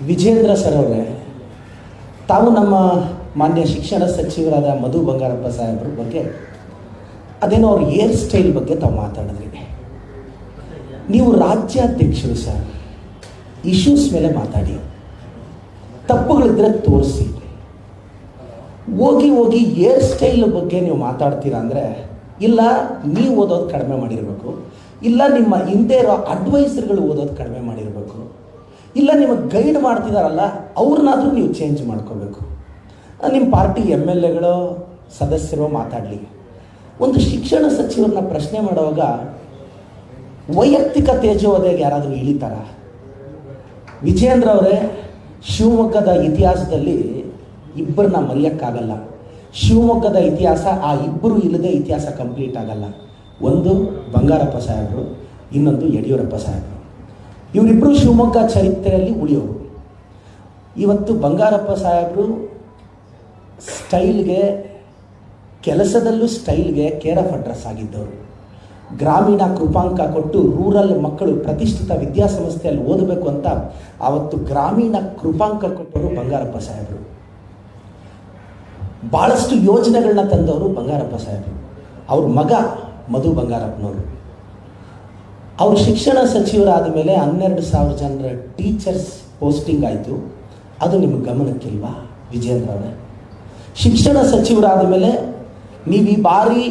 Vijendra sir ಅವರೇ, ತಾವು ನಮ್ಮ ಮಾನ್ಯ ಶಿಕ್ಷಣ ಸಚಿವರಾದ ಮಧು ಬಂಗಾರಪ್ಪ ಸಾಹೇಬ್ರ ಬಗ್ಗೆ ಅದೇನೋ ಅವ್ರ ಹೇರ್ ಸ್ಟೈಲ್ ಬಗ್ಗೆ ತಾವು ಮಾತಾಡಿದ್ರಿ. ನೀವು ರಾಜ್ಯಾಧ್ಯಕ್ಷರು ಸರ್, ಇಶ್ಯೂಸ್ ಮೇಲೆ ಮಾತಾಡಿ, ತಪ್ಪುಗಳಿದ್ರೆ ತೋರಿಸಿ. ಹೋಗಿ ಹೋಗಿ ಹೇರ್ ಸ್ಟೈಲ್ ಬಗ್ಗೆ ನೀವು ಮಾತಾಡ್ತೀರಾ ಅಂದರೆ, ಇಲ್ಲ ನೀವು ಓದೋದು ಕಡಿಮೆ ಮಾಡಿರಬೇಕು, ಇಲ್ಲ ನಿಮ್ಮ ಹಿಂದೆ ಇರೋ ಅಡ್ವೈಸರ್ಗಳು ಓದೋದು ಕಡಿಮೆ ಮಾಡಿರಬೇಕು, ಇಲ್ಲ ನಿಮಗೆ ಗೈಡ್ ಮಾಡ್ತಿದ್ದಾರಲ್ಲ ಅವ್ರನ್ನಾದರೂ ನೀವು ಚೇಂಜ್ ಮಾಡ್ಕೋಬೇಕು. ನಿಮ್ಮ ಪಾರ್ಟಿ MLAಗಳು ಸದಸ್ಯರು ಮಾತಾಡಲಿ. ಒಂದು ಶಿಕ್ಷಣ ಸಚಿವರನ್ನ ಪ್ರಶ್ನೆ ಮಾಡುವಾಗ ವೈಯಕ್ತಿಕ ತೇಜೋವಧೆಗೆ ಯಾರಾದರೂ ಇಳಿತಾರ? ವಿಜೇಂದ್ರ ಅವರೇ, ಶಿವಮೊಗ್ಗದ ಇತಿಹಾಸದಲ್ಲಿ ಇಬ್ಬರನ್ನ ಮರೆಯೋಕ್ಕಾಗಲ್ಲ. ಶಿವಮೊಗ್ಗದ ಇತಿಹಾಸ, ಆ ಇಬ್ಬರು ಇಲ್ಲದೆ ಇತಿಹಾಸ ಕಂಪ್ಲೀಟ್ ಆಗಲ್ಲ. ಒಂದು ಬಂಗಾರಪ್ಪ ಸಾಹೇಬರು, ಇನ್ನೊಂದು ಯಡಿಯೂರಪ್ಪ ಸಾಹೇಬರು. ಇವರಿಬ್ಬರು ಶಿವಮೊಗ್ಗ ಚರಿತ್ರೆಯಲ್ಲಿ ಉಳಿಯೋರು. ಇವತ್ತು ಬಂಗಾರಪ್ಪ ಸಾಹೇಬರು ಸ್ಟೈಲ್ಗೆ, ಕೆಲಸದಲ್ಲೂ ಸ್ಟೈಲ್ಗೆ ಕೇರ್ ಆಫ್ ಅಡ್ರೆಸ್ ಆಗಿದ್ದವರು. ಗ್ರಾಮೀಣ ಕೃಪಾಂಕ ಕೊಟ್ಟು ರೂರಲ್ ಮಕ್ಕಳು ಪ್ರತಿಷ್ಠಿತ ವಿದ್ಯಾಸಂಸ್ಥೆಯಲ್ಲಿ ಓದಬೇಕು ಅಂತ ಆವತ್ತು ಗ್ರಾಮೀಣ ಕೃಪಾಂಕ ಕೊಟ್ಟವರು ಬಂಗಾರಪ್ಪ ಸಾಹೇಬರು. ಭಾಳಷ್ಟು ಯೋಜನೆಗಳನ್ನ ತಂದವರು ಬಂಗಾರಪ್ಪ ಸಾಹೇಬರು. ಅವ್ರ ಮಗ ಮಧು ಬಂಗಾರಪ್ಪನವರು. ಅವರು ಶಿಕ್ಷಣ ಸಚಿವರಾದ ಮೇಲೆ 12,000 ಜನರ ಟೀಚರ್ಸ್ ಪೋಸ್ಟಿಂಗ್ ಆಯಿತು. ಅದು ನಿಮಗೆ ಗಮನಕ್ಕಿಲ್ವಾ ವಿಜೇಂದ್ರ ಅವರೇ? ಶಿಕ್ಷಣ ಸಚಿವರಾದ ಮೇಲೆ ನೀವು ಈ ಬಾರಿ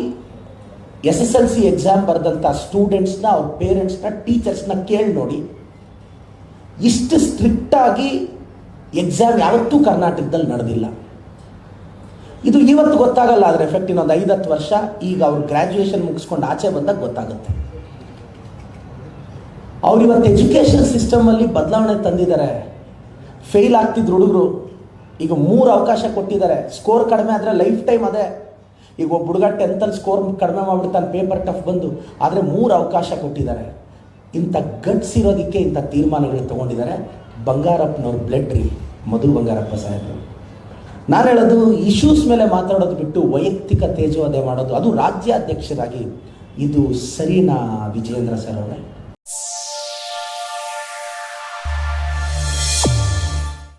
SSLC ಎಕ್ಸಾಮ್ ಬರೆದಂಥ ಸ್ಟೂಡೆಂಟ್ಸ್ನ, ಅವ್ರ ಪೇರೆಂಟ್ಸ್ನ, ಟೀಚರ್ಸ್ನ ಕೇಳಿ ನೋಡಿ. ಇಷ್ಟು ಸ್ಟ್ರಿಕ್ಟಾಗಿ ಎಕ್ಸಾಮ್ ಯಾವತ್ತೂ ಕರ್ನಾಟಕದಲ್ಲಿ ನಡೆದಿಲ್ಲ. ಇದು ಇವತ್ತು ಗೊತ್ತಾಗಲ್ಲ, ಅದರ ಎಫೆಕ್ಟ್ ಇನ್ನೊಂದು 5-10 ವರ್ಷ, ಈಗ ಅವ್ರು ಗ್ರ್ಯಾಜುಯೇಷನ್ ಮುಗಿಸ್ಕೊಂಡು ಆಚೆ ಬಂದಾಗ ಗೊತ್ತಾಗುತ್ತೆ. ಅವ್ರು ಇವತ್ತು ಎಜುಕೇಷನ್ ಸಿಸ್ಟಮಲ್ಲಿ ಬದಲಾವಣೆ ತಂದಿದ್ದಾರೆ. ಫೇಲ್ ಆಗ್ತಿದ್ರು ಹುಡುಗರು, ಈಗ 3 ಅವಕಾಶ ಕೊಟ್ಟಿದ್ದಾರೆ. ಸ್ಕೋರ್ ಕಡಿಮೆ ಆದರೆ ಲೈಫ್ ಟೈಮ್ ಅದೇ. ಈಗ ಒಬ್ಬ ಹುಡುಗ 10th ಸ್ಕೋರ್ ಕಡಿಮೆ ಮಾಡಿಬಿಡ್ತಾನೆ, ಪೇಪರ್ ಟಫ್ ಬಂದು, ಆದರೆ 3 ಅವಕಾಶ ಕೊಟ್ಟಿದ್ದಾರೆ. ಇಂಥ ಗಟ್ಸ್ ಇರೋದಕ್ಕೆ ಇಂಥ ತೀರ್ಮಾನಗಳು ತೊಗೊಂಡಿದ್ದಾರೆ. ಬಂಗಾರಪ್ಪನವ್ರ ಬ್ಲಡ್ ರೀ ಮಧು ಬಂಗಾರಪ್ಪ ಸಾಹೇಬರು. ನಾನು ಹೇಳೋದು, ಇಶ್ಯೂಸ್ ಮೇಲೆ ಮಾತಾಡೋದು ಬಿಟ್ಟು ವೈಯಕ್ತಿಕ ತೇಜೋವಧೆ ಮಾಡೋದು, ಅದು ರಾಜ್ಯಾಧ್ಯಕ್ಷರಾಗಿ, ಇದು ಸರಿನಾ ವಿಜೇಂದ್ರ ಸರ್ ಅವರೇ?